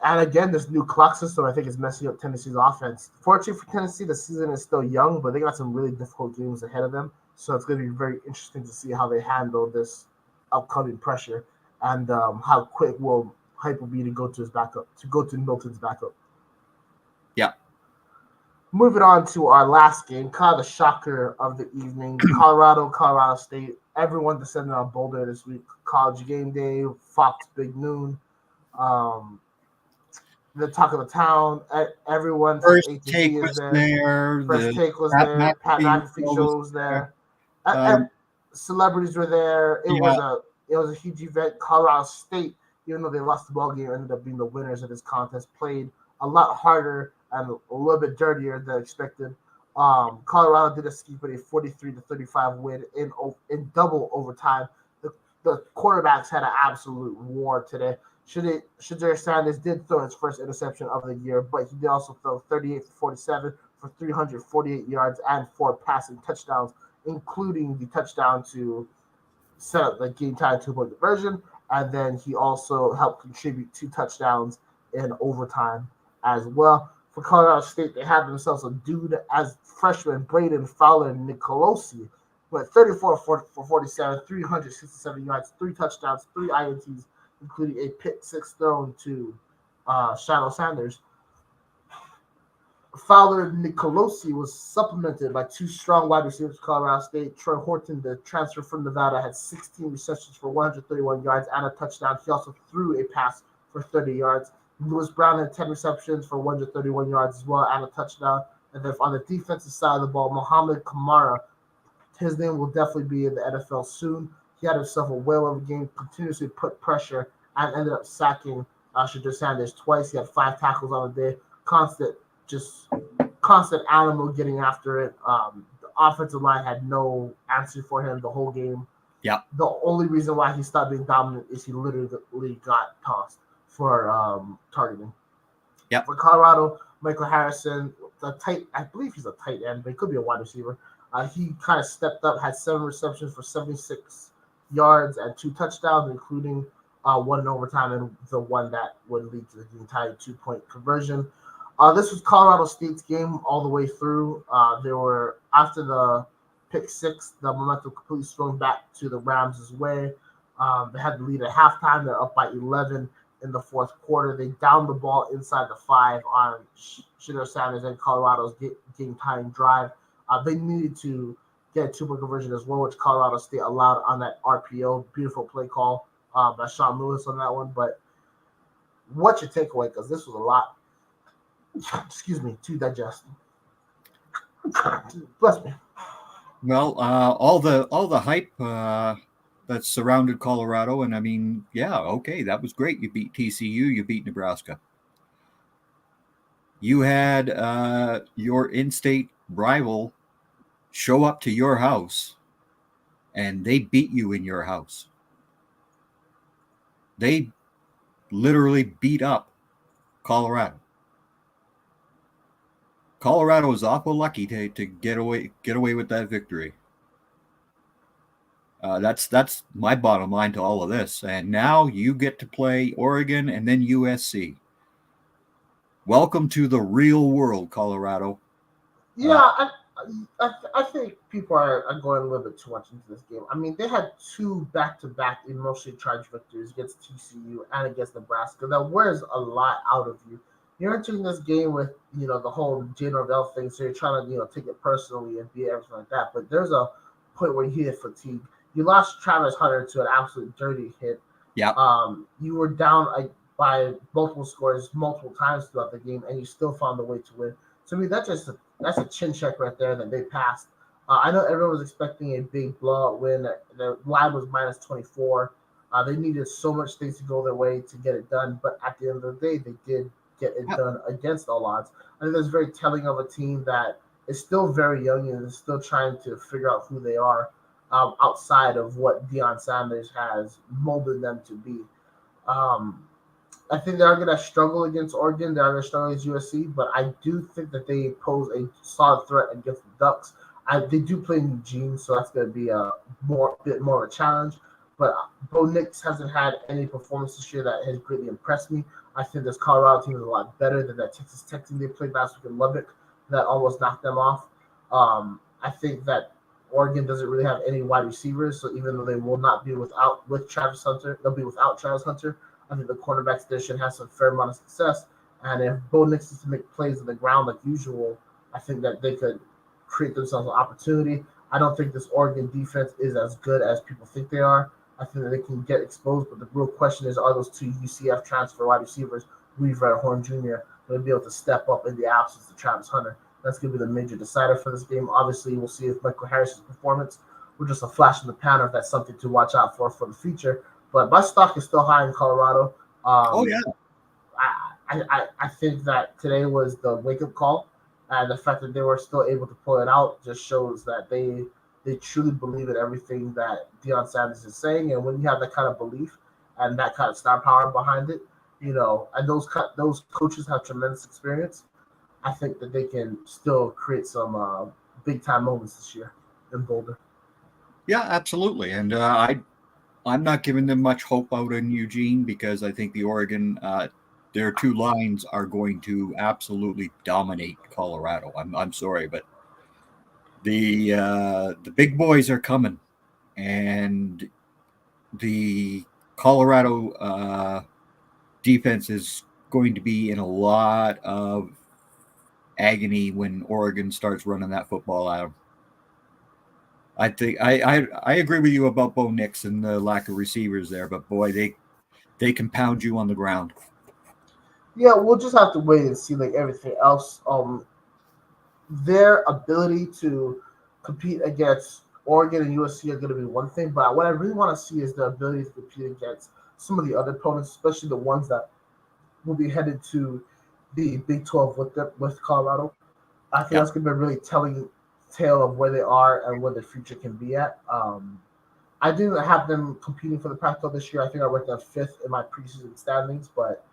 And again, this new clock system, I think, is messing up Tennessee's offense. Fortunately for Tennessee, the season is still young, but they got some really difficult games ahead of them. So it's going to be very interesting to see how they handle this upcoming pressure and how quick will Hype be to go to Milton's backup. Yeah. Moving on to our last game, kind of the shocker of the evening, Colorado State. Everyone descended on Boulder this week. College game day, Fox Big Noon. The talk of the town. Everyone from First A to Take Z was is there. there. First Take was Pat there. Pat McAfee show was there. Celebrities were there. It was a huge event. Colorado State, even though they lost the ball game, ended up being the winners of this contest. Played a lot harder and a little bit dirtier than expected. Colorado did escape with a 43-35 win in double overtime. The quarterbacks had an absolute war today. Shedeur Sanders did throw his first interception of the year, but he did also throw 38-47 for 348 yards and 4 passing touchdowns, including the touchdown to set up the game-tying 2-point conversion. And then he also helped contribute 2 touchdowns in overtime as well. For Colorado State, they had themselves a dude as freshman Braden Fowler Nicolosi, went 34 for 47, 367 yards, 3 touchdowns, 3 INTs, including a pick 6 thrown to Shadow Sanders. Fowler Nicolosi was supplemented by 2 strong wide receivers for Colorado State. Troy Horton, the transfer from Nevada, had 16 receptions for 131 yards and a touchdown. He also threw a pass for 30 yards. Lewis Brown had 10 receptions for 131 yards as well and a touchdown. And then on the defensive side of the ball, Mohamed Kamara, his name will definitely be in the NFL soon. He had himself a whale of a game, continuously put pressure, and ended up sacking Shedeur Sanders twice. He had 5 tackles on the day. Constant animal getting after it. The offensive line had no answer for him the whole game. Yeah. The only reason why he stopped being dominant is he literally got tossed for targeting. Yeah. For Colorado, Michael Harrison, I believe he's a tight end, but he could be a wide receiver. He kind of stepped up, had 7 receptions for 76 yards and 2 touchdowns, including 1 in overtime and the one that would lead to the entire 2-point conversion. This was Colorado State's game all the way through. They were, after the pick 6, the momentum completely swung back to the Rams' way. They had the lead at halftime. They're up by 11 in the 4th quarter. They downed the ball inside the 5 on Shedeur Sanders and Colorado's game-tying drive. They needed to get a 2-point conversion as well, which Colorado State allowed on that RPO. Beautiful play call by Sean Lewis on that one. But what's your takeaway? Because this was a lot, to digest. Bless me. Well, all the hype that surrounded Colorado, and I mean, yeah, okay, that was great. You beat TCU, you beat Nebraska. You had your in-state rival show up to your house, and they beat you in your house. They literally beat up Colorado. Colorado was awful lucky to get away with that victory. That's my bottom line to all of this. And now you get to play Oregon and then USC. Welcome to the real world, Colorado. Yeah, I think people are going a little bit too much into this game. I mean, they had 2 back-to-back emotionally charged victories against TCU and against Nebraska. That wears a lot out of you. You're entering this game with, the whole Jay Norvell thing, so you're trying to, take it personally and beat everything like that. But there's a point where you hit fatigue. you lost Travis Hunter to an absolute dirty hit. Yeah. You were down by multiple scores multiple times throughout the game, and you still found a way to win. To me, that's a chin check right there that they passed. I know everyone was expecting a big blowout win. The line was minus 24. They needed so much things to go their way to get it done, but at the end of the day, they did get it done against all odds. I think that's very telling of a team that is still very young and is still trying to figure out who they are outside of what Deion Sanders has molded them to be. I think they are going to struggle against Oregon. They are going to struggle against USC, but I do think that they pose a solid threat against the Ducks. They do play in Eugene, so that's going to be a bit more of a challenge. But Bo Nix hasn't had any performance this year that has greatly impressed me. I think this Colorado team is a lot better than that Texas Tech team they played last week in Lubbock that almost knocked them off. I think that Oregon doesn't really have any wide receivers, so even though they will not be with Travis Hunter, they'll be without Travis Hunter. I think the cornerbacks there should have some fair amount of success. And if Bo Nix is to make plays on the ground like usual, I think that they could create themselves an opportunity. I don't think this Oregon defense is as good as people think they are. I think that they can get exposed, but the real question is, are those two UCF transfer wide receivers, Weaver and Horn Jr., going to be able to step up in the absence of Travis Hunter? That's going to be the major decider for this game. Obviously, we'll see if Michael Harris's performance was just a flash in the pan, or if that's something to watch out for the future. But my stock is still high in Colorado. Oh, yeah. I think that today was the wake-up call, and the fact that they were still able to pull it out just shows that they truly believe in everything that Deion Sanders is saying. And when you have that kind of belief and that kind of star power behind it, and those coaches have tremendous experience, I think that they can still create some big-time moments this year in Boulder. Yeah, absolutely. And I'm not giving them much hope out in Eugene because I think the Oregon, their two lines are going to absolutely dominate Colorado. I'm sorry, but the big boys are coming, and the Colorado defense is going to be in a lot of agony when Oregon starts running that football out. I think I agree with you about Bo Nix and the lack of receivers there, but boy, they can pound you on the ground. Yeah, we'll just have to wait and see like everything else. Their ability to compete against Oregon and USC are going to be one thing, but what I really want to see is the ability to compete against some of the other opponents, especially the ones that will be headed to the Big 12 with Colorado. I think that's going to be a really telling tale of where they are and where the future can be at. I didn't have them competing for the Pac-12 this year. I think I ranked them 5th in my preseason standings, but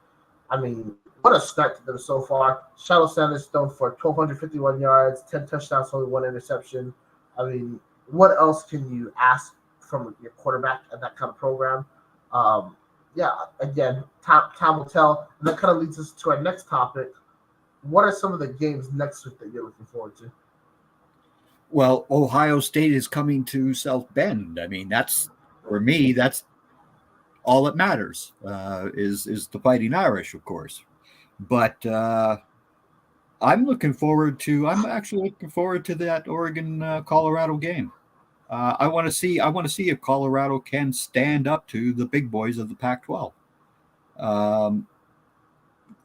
I mean, what a start to them so far. Shiloh Sanders thrown for 1,251 yards, 10 touchdowns, only 1 interception. I mean, what else can you ask from your quarterback at that kind of program? Again, time will tell. And that kind of leads us to our next topic. What are some of the games next week that you're looking forward to? Well, Ohio State is coming to South Bend. I mean, that's for me. That's all that matters. Is the Fighting Irish, of course. But I'm actually looking forward to that Oregon Colorado game. I want to see if Colorado can stand up to the big boys of the Pac-12.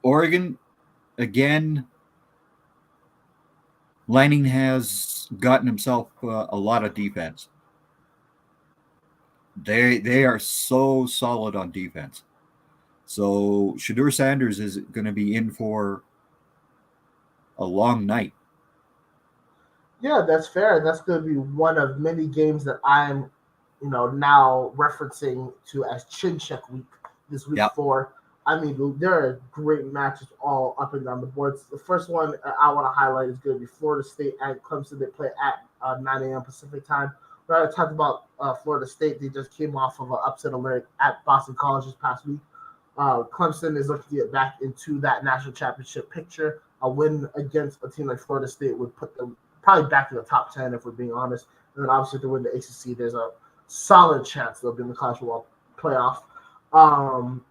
Oregon, again, Lanning has gotten himself a lot of defense. They are so solid on defense. So Shedeur Sanders is going to be in for a long night. Yeah, that's fair. And that's going to be one of many games that I'm, now referencing to as Chin Check Week this week 4. I mean, there are great matches all up and down the boards. The first one I want to highlight is going to be Florida State and Clemson. They play at 9 a.m. Pacific time. We already talked about Florida State. They just came off of an upset alert at Boston College this past week. Clemson is looking to get back into that national championship picture. A win against a team like Florida State would put them probably back to the top 10, if we're being honest. And then obviously to win the ACC, there's a solid chance they'll be in the college football playoff.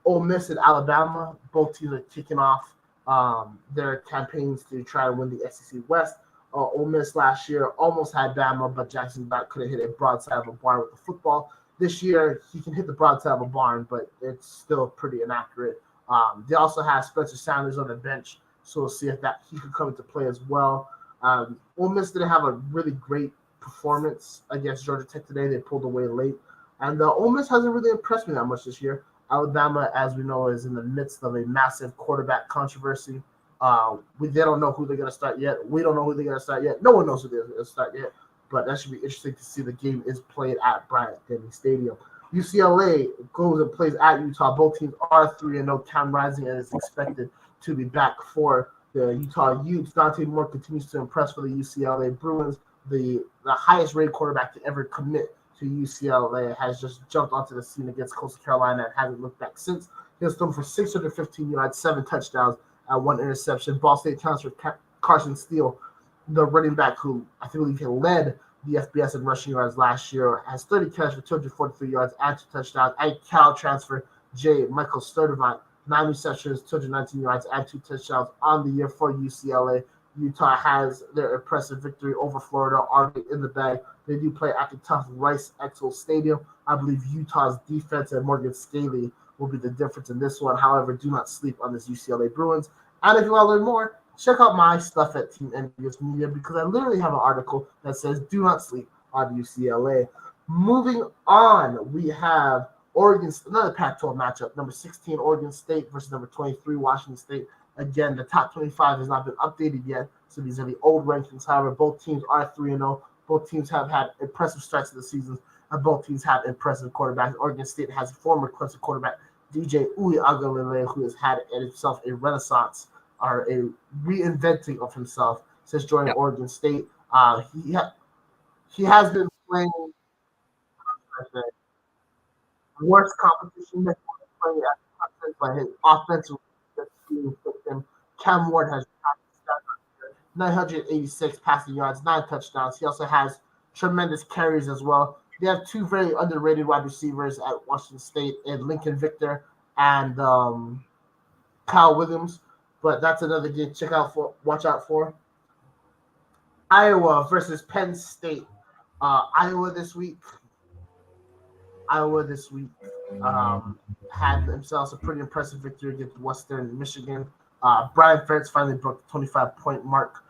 Ole Miss and Alabama, both teams are kicking off their campaigns to try to win the SEC West. Ole Miss last year almost had Bama, but Jackson couldn't hit a broadside of a barn with the football. This year, he can hit the broadside of a barn, but it's still pretty inaccurate. They also have Spencer Sanders on the bench, so we'll see if that he can come into play as well. Ole Miss didn't have a really great performance against Georgia Tech today. They pulled away late. And Ole Miss hasn't really impressed me that much this year. Alabama, as we know, is in the midst of a massive quarterback controversy. They don't know who they're going to start yet. We don't know who they're going to start yet. No one knows who they're going to start yet. But that should be interesting to see. The game is played at Bryant-Denny Stadium. UCLA goes and plays at Utah. Both teams are 3-0. Cam Rising is expected to be back for the Utah Utes. Dante Moore continues to impress for the UCLA Bruins. The highest rated quarterback to ever commit to UCLA has just jumped onto the scene against Coastal Carolina and hasn't looked back since. He has thrown for 615 yards, 7 touchdowns, and 1 interception. Ball State transfer Carson Steele, the running back who I believe he led the FBS in rushing yards last year, has 30 catches for 243 yards and 2 touchdowns. And Cal transfer Michael Sturdivant, 9 receptions, 219 yards, and 2 touchdowns on the year for UCLA. Utah has their impressive victory over Florida already in the bag. They do play at the tough Rice Eccles Stadium. I believe Utah's defense and Morgan Scaley will be the difference in this one. However, do not sleep on this UCLA Bruins. And if you want to learn more, check out my stuff at Team NBS Media because I literally have an article that says do not sleep on UCLA. Moving on, we have Oregon, another Pac-12 matchup. Number 16, Oregon State versus number 23, Washington State. Again, the top 25 has not been updated yet, so these are the old rankings. However, both teams are 3-0. Both teams have had impressive starts to the season, and both teams have impressive quarterbacks. Oregon State has former Clemson quarterback DJ Uiagalelei, who has had himself a renaissance or a reinventing of himself since joining Oregon State. He has been playing worst competition that he playing at, but his offensive team fit him. Cam Ward has 986 passing yards, 9 touchdowns. He also has tremendous carries as well. They have 2 very underrated wide receivers at Washington State in Lincoln Victor and Kyle Williams. But that's another game watch out for. Iowa versus Penn State. Iowa this week had themselves a pretty impressive victory against Western Michigan. Brian Ferentz finally broke the 25-point mark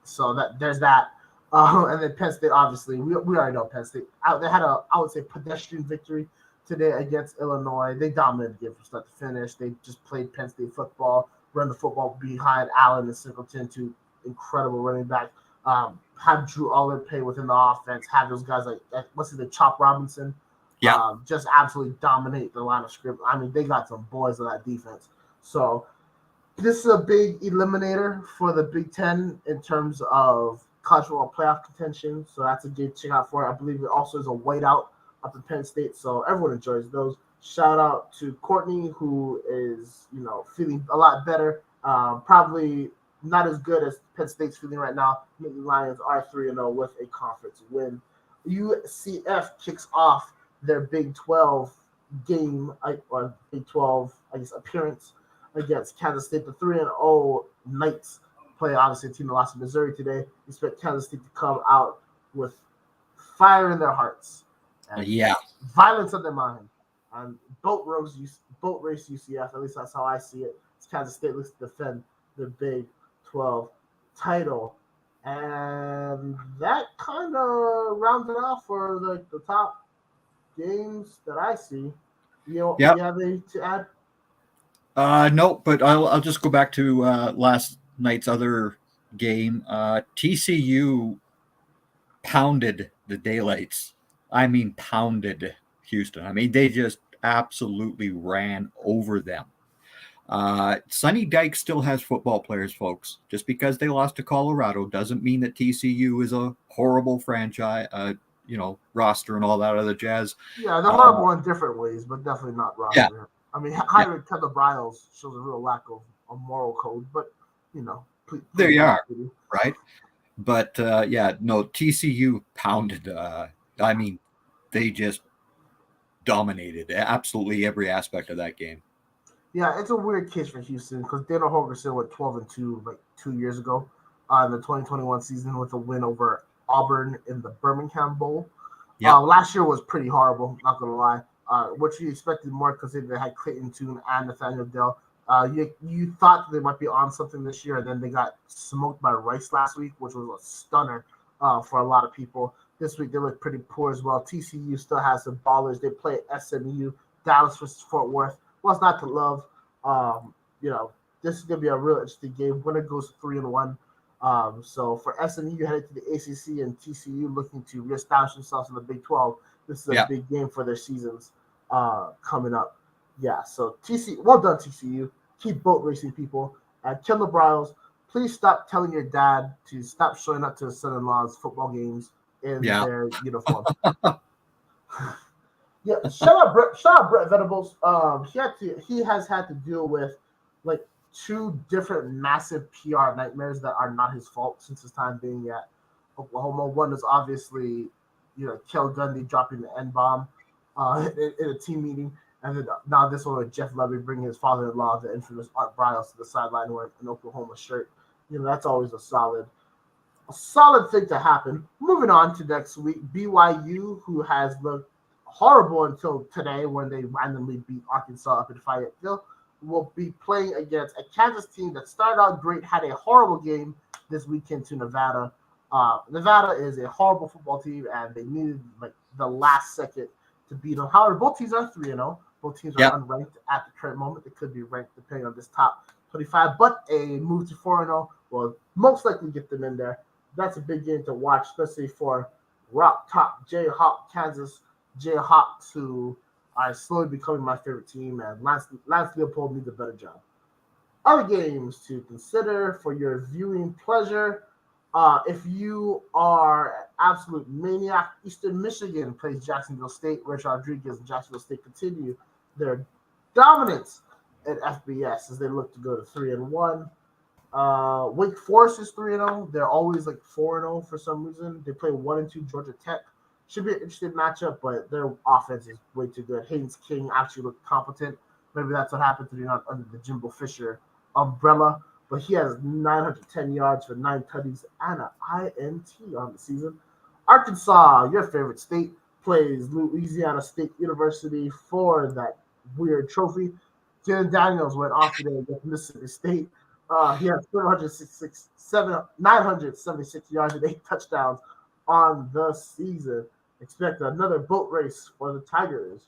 so that there's that. And then Penn State, obviously, we already know Penn State. They had I would say, pedestrian victory today against Illinois. They dominated the game from start to finish. They just played Penn State football, run the football behind Allen and Singleton, 2 incredible running back. Have Drew Aller play within the offense. Have those guys like Chop Robinson. Just absolutely dominate the line of script. I mean, they got some boys on that defense. So this is a big eliminator for the Big Ten in terms of college football playoff contention. So that's a game to check out for. I believe it also is a whiteout up in Penn State. So everyone enjoys those. Shout out to Courtney, who is, feeling a lot better. Probably not as good as Penn State's feeling right now. Nittany Lions are 3-0 with a conference win. UCF kicks off their Big 12 game, or Big 12, appearance against Kansas State. The 3-0 Knights play, obviously, a team that lost to Missouri today. We expect Kansas State to come out with fire in their hearts. And violence on their mind. Boat race UCF, at least that's how I see it. Kansas State looks to defend the Big 12 title. And that kind of rounds it off for the top games that I see. You have anything to add? No, but I'll just go back to last night's other game. TCU pounded the Daylights. I mean, pounded Houston. I mean, they just absolutely ran over them. Sonny Dykes still has football players, folks. Just because they lost to Colorado doesn't mean that TCU is a horrible franchise, roster and all that other jazz. Yeah, they're horrible in different ways, but definitely not roster. Yeah. I mean, hiring Kevin Bryles shows a real lack of a moral code, but, there you are, right? But, TCU pounded. I mean, they just dominated absolutely every aspect of that game. Yeah, it's a weird case for Houston because Dana Holgorsen went 12-2 like 2 years ago. in the 2021 season with a win over Auburn in the Birmingham Bowl. Yeah. Last year was pretty horrible, not gonna lie. What you expected more because they had Clayton Tune and Nathaniel Dell. You thought they might be on something this year, and then they got smoked by Rice last week, which was a stunner for a lot of people. This week they look pretty poor as well. TCU still has some ballers. They play SMU, Dallas versus Fort Worth. What's not to love? This is gonna be a real interesting game. Winner goes 3-1. So for SMU headed to the ACC and TCU looking to reestablish themselves in the Big 12, this is a big game for their seasons coming up. Yeah, so well done TCU. Keep boat racing, people. Kendall Briles, please stop telling your dad to stop showing up to his son-in-law's football games in their uniform. Shout out Brett Venables. He has had to deal with like 2 different massive PR nightmares that are not his fault since his time being at Oklahoma. One is obviously, Kel Gundy dropping the N-bomb in a team meeting. And then now this one with Jeff Levy bringing his father-in-law, the infamous Art Briles, to the sideline wearing an Oklahoma shirt. That's always a solid thing to happen. Moving on to next week, BYU, who has looked horrible until today when they randomly beat Arkansas up in Fayetteville, will be playing against a Kansas team that started out great, had a horrible game this weekend to Nevada. Nevada is a horrible football team, and they needed the last second to beat them. However, both teams are 3-0. Both teams are unranked at the current moment. They could be ranked depending on this top 25, but a move to 4-0 will most likely get them in there. That's a big game to watch, especially for Rock Top Jayhawk Kansas Jayhawks, who are slowly becoming my favorite team, and Lance Leopold needs a better job. Other games to consider for your viewing pleasure. If you are an absolute maniac, Eastern Michigan plays Jacksonville State. Rich Rodriguez and Jacksonville State continue their dominance at FBS as they look to go to 3-1. Wake Forest is 3-0. They're always 4-0 for some reason. They play 1-2 Georgia Tech. Should be an interesting matchup, but their offense is way too good. Haynes King actually looked competent. Maybe that's what happened to be not under the Jimbo Fisher umbrella. But he has 910 yards for 9 tutties and an INT on the season. Arkansas, your favorite state, plays Louisiana State University for that weird trophy. Jalen Daniels went off today against Mississippi State. He has 976 yards and 8 touchdowns on the season. Expect another boat race for the Tigers.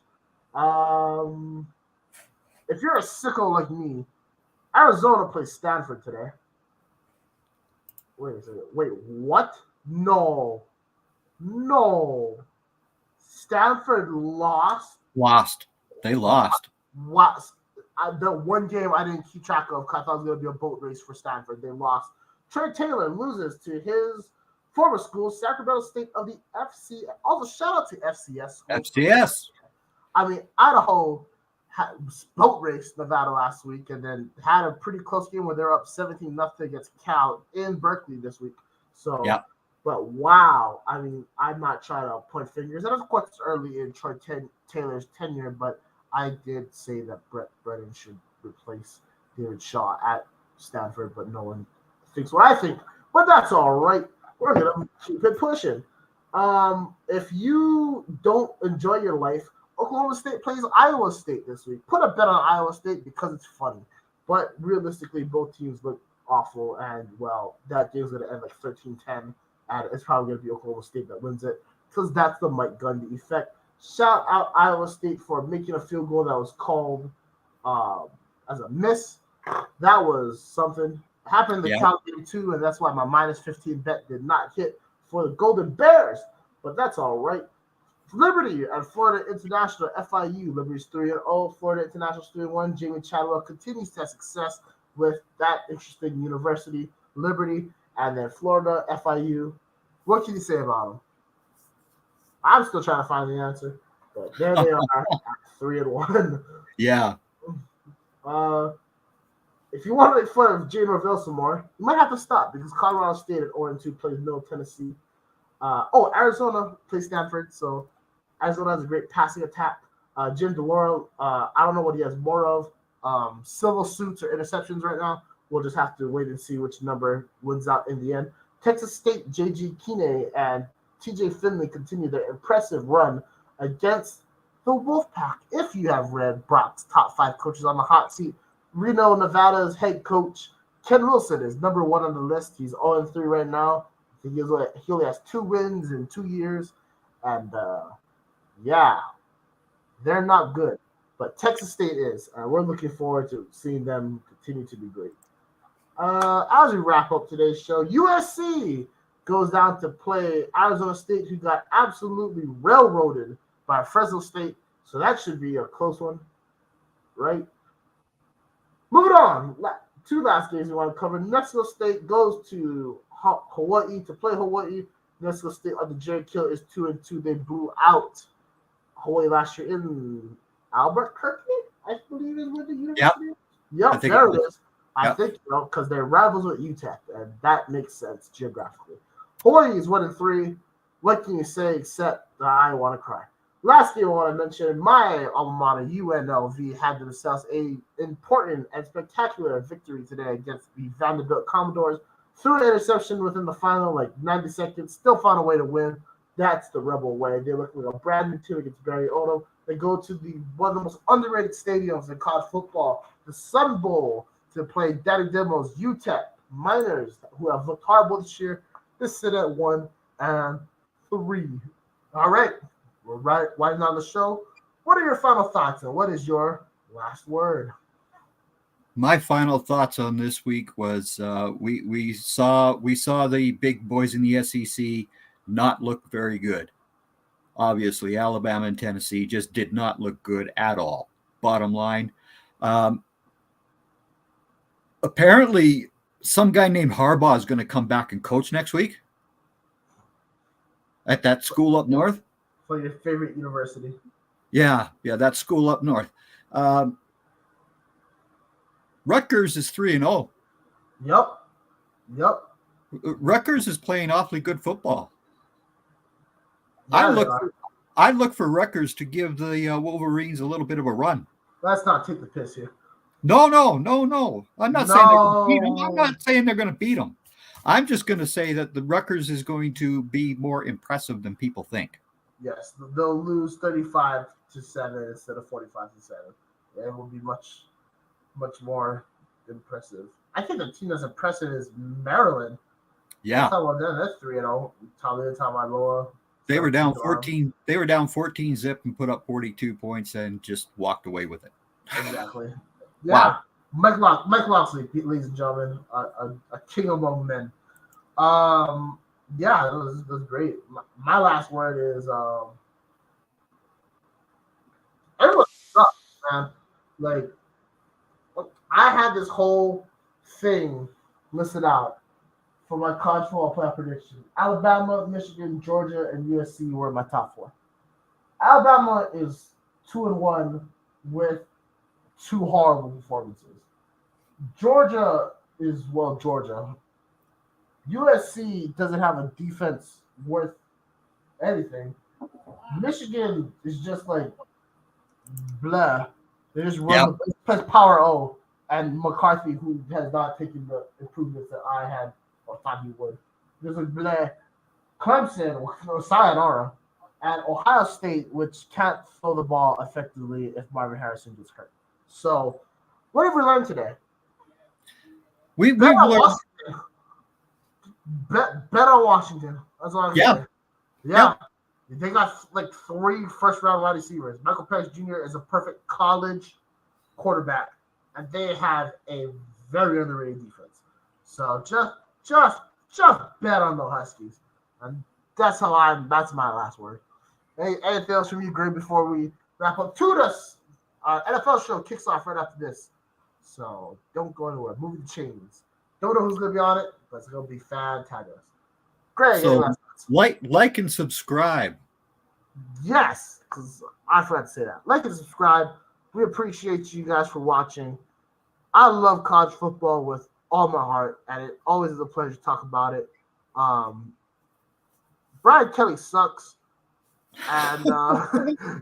If you're a sicko like me, Arizona plays Stanford today. Wait a second. Wait, what? No. Stanford lost. They lost. What? The one game I didn't keep track of because I thought it was going to be a boat race for Stanford. They lost. Trey Taylor loses to his former school, Sacramento State of the FC. Also, shout out to FCS. FCS. I mean, Idaho boat raced Nevada last week and then had a pretty close game where they're up 17-0 against Cal in Berkeley this week. So, but wow. I mean, I'm not trying to point fingers. And of course, it's early in Troy Taylor's tenure, but I did say that Brett Brennan should replace David Shaw at Stanford, but no one thinks what I think. But that's all right. We're going to keep it pushing. If you don't enjoy your life, Oklahoma State plays Iowa State this week. Put a bet on Iowa State because it's funny. But realistically, both teams look awful. And, well, that game's going to end 13-10. And it's probably going to be Oklahoma State that wins it because that's the Mike Gundy effect. Shout out Iowa State for making a field goal that was called as a miss. That was something. Happened in the Cal game too, and that's why my -15 bet did not hit for the Golden Bears. But that's all right. Liberty and Florida International FIU. Liberty's 3-0. Florida International 3-1. Jamie Chadwell continues to have success with that interesting university, Liberty, and then Florida FIU. What can you say about them? I'm still trying to find the answer, but there they are, 3-1. Yeah. If you want to make fun of Jay Norvell some more, you might have to stop because Colorado State at 0-2 plays Middle Tennessee. Arizona plays Stanford, so Arizona has a great passing attack. Jim DeLauro, I don't know what he has more of, civil suits or interceptions right now, We'll just have to wait and see which number wins out in the end. Texas State, J.G. Kine and T.J. Finley continue their impressive run against the Wolfpack. If you have read Brock's top 5 coaches on the hot seat, Reno, Nevada's head coach Ken Wilson is number 1 on the list. He's 0-3 right now. I think he only has 2 wins in 2 years. And, they're not good. But Texas State is. We're looking forward to seeing them continue to be great. As we wrap up today's show, USC goes down to play Arizona State, who got absolutely railroaded by Fresno State. So that should be a close one, right? Moving on. 2 last games we want to cover. New Mexico State goes to Hawaii to play Hawaii. New Mexico State under Jared Kill is 2-2. They blew out Hawaii last year in Albuquerque, I believe is where the university is. Yep, there it is. I think, because they're rivals with UTEP, and that makes sense geographically. Hawaii is 1-3. What can you say except I want to cry? Last game I want to mention, my alma mater, UNLV, had themselves a important and spectacular victory today against the Vanderbilt Commodores. Threw an interception within the final, 90 seconds. Still found a way to win. That's the Rebel way. They look like a brand new team against Barry Odom. They go to one of the most underrated stadiums in college football, the Sun Bowl, to play Daddy Demos, UTEP, Miners, who have looked horrible this year. They sit at 1-3. All right, we're winding on the show. What are your final thoughts, and what is your last word? My final thoughts on this week was we saw the big boys in the SEC not look very good. Obviously, Alabama and Tennessee just did not look good at all. Bottom line. Apparently, some guy named Harbaugh is going to come back and coach next week at that school up north. For your favorite university. Yeah, that school up north. Rutgers is 3-0. Yep. Rutgers is playing awfully good football. Yeah, I look for Rutgers to give the Wolverines a little bit of a run. Let's not take the piss here. No. I'm not saying they're going to beat them. I'm not saying they're going to beat them. I'm just going to say that the Rutgers is going to be more impressive than people think. Yes, they'll lose 35-7 instead of 45-7. It will be much more impressive. I think the team that's impressive is Maryland. Yeah. That's 3-0. Tamaloloa. They were down 14. They were down 14 zip and put up 42 points and just walked away with it. Exactly. Yeah. Wow. Mike Locksley, ladies and gentlemen, a king among men. Yeah, it was great. My last word is everyone sucks, man. I had this whole thing listed out for my college football playoff prediction. Alabama, Michigan, Georgia, and USC were my top 4. Alabama is 2-1 with 2 horrible performances. Georgia is Georgia. USC doesn't have a defense worth anything. Michigan is just blah. They just run the power O, and McCarthy, who has not taken the improvements that I had or thought he would. There's blah. Clemson, sayonara, and Ohio State, which can't throw the ball effectively if Marvin Harrison gets hurt. So, what have we learned today? We've learned. Bet on Washington. That's all I'm saying. Yeah. They got 3 first-round wide receivers. Michael Penix Jr. is a perfect college quarterback, and they have a very underrated defense. So just bet on the Huskies, and that's my last word. Hey, anything else from you, Greg? Before we wrap up, Tudas, our NFL show kicks off right after this, so don't go anywhere. Moving the chains. Don't know who's gonna be on it, but it's gonna be fantabulous. Greg, so like and subscribe. Yes, because I forgot to say that. Like and subscribe. We appreciate you guys for watching. I love college football with all my heart, and it always is a pleasure to talk about it. Brian Kelly sucks, and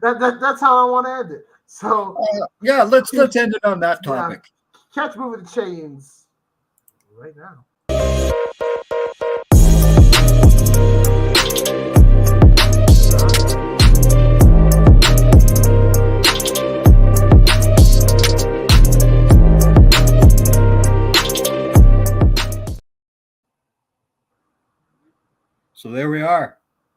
that's how I want to end it. So let's end it on that topic. Catch Moving the Chains right now.